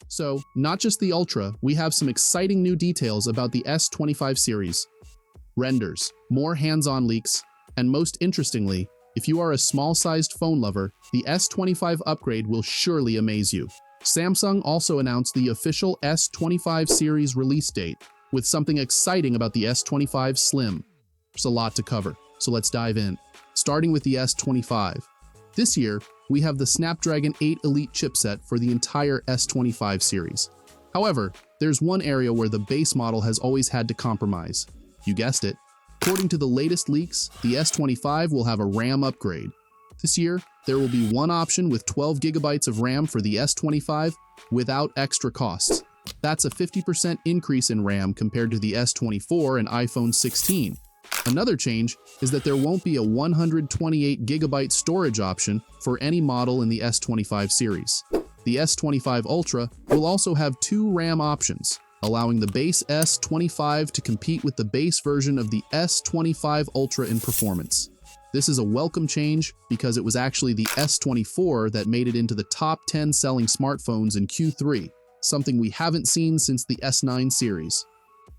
So, not just the Ultra, we have some exciting new details about the S25 series. Renders, more hands-on leaks, and most interestingly, if you are a small-sized phone lover, the S25 upgrade will surely amaze you. Samsung also announced the official S25 series release date, with something exciting about the S25 Slim. There's a lot to cover, so let's dive in. Starting with the S25. This year, we have the Snapdragon 8 Elite chipset for the entire S25 series. However, there's one area where the base model has always had to compromise. You guessed it. According to the latest leaks, the S25 will have a RAM upgrade. This year, there will be one option with 12 GB of RAM for the S25 without extra costs. That's a 50% increase in RAM compared to the S24 and iPhone 16. Another change is that there won't be a 128 GB storage option for any model in the S25 series. The S25 Ultra will also have two RAM options, allowing the base S25 to compete with the base version of the S25 Ultra in performance. This is a welcome change because it was actually the S24 that made it into the top 10 selling smartphones in Q3, something we haven't seen since the S9 series.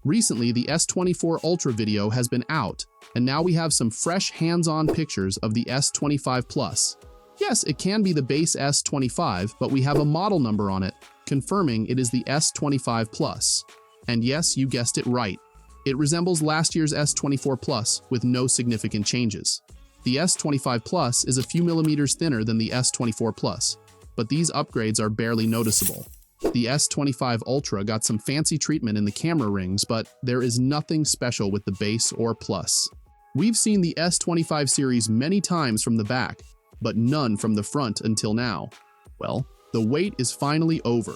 Recently, the S24 Ultra video has been out, and now we have some fresh hands-on pictures of the S25 Plus. Yes, it can be the base S25, but we have a model number on it, confirming it is the S25 Plus. And yes, you guessed it right. It resembles last year's S24 Plus with no significant changes. The S25 Plus is a few millimeters thinner than the S24 Plus, but these upgrades are barely noticeable. The S25 Ultra got some fancy treatment in the camera rings, but there is nothing special with the base or Plus. We've seen the S25 series many times from the back, but none from the front until now. Well, the wait is finally over.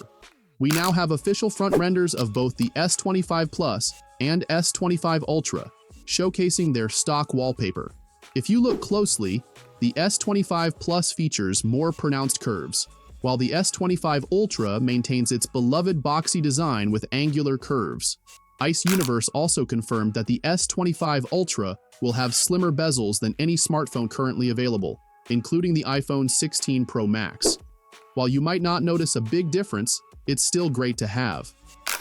We now have official front renders of both the S25 Plus and S25 Ultra, showcasing their stock wallpaper. If you look closely, the S25 Plus features more pronounced curves, while the S25 Ultra maintains its beloved boxy design with angular curves. Ice Universe also confirmed that the S25 Ultra will have slimmer bezels than any smartphone currently available, including the iPhone 16 Pro Max. While you might not notice a big difference, it's still great to have.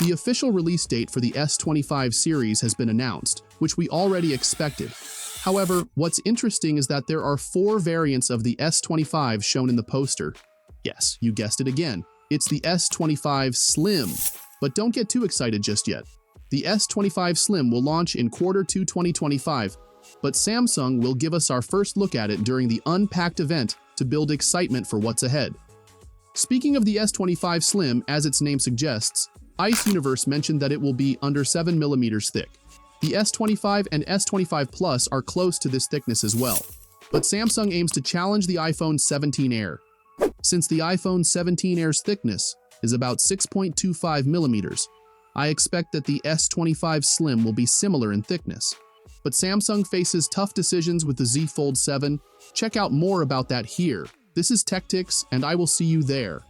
The official release date for the S25 series has been announced, which we already expected. However, what's interesting is that there are 4 variants of the S25 shown in the poster. Yes, you guessed it again. It's the S25 Slim. But don't get too excited just yet. The S25 Slim will launch in Q2 2025, but Samsung will give us our first look at it during the Unpacked event to build excitement for what's ahead. Speaking of the S25 Slim, as its name suggests, Ice Universe mentioned that it will be under 7 mm thick. The S25 and S25 Plus are close to this thickness as well, but Samsung aims to challenge the iPhone 17 Air. Since the iPhone 17 Air's thickness is about 6.25 mm, I expect that the S25 Slim will be similar in thickness. But Samsung faces tough decisions with the Z Fold 7. Check out more about that here. This is Techtics, and I will see you there.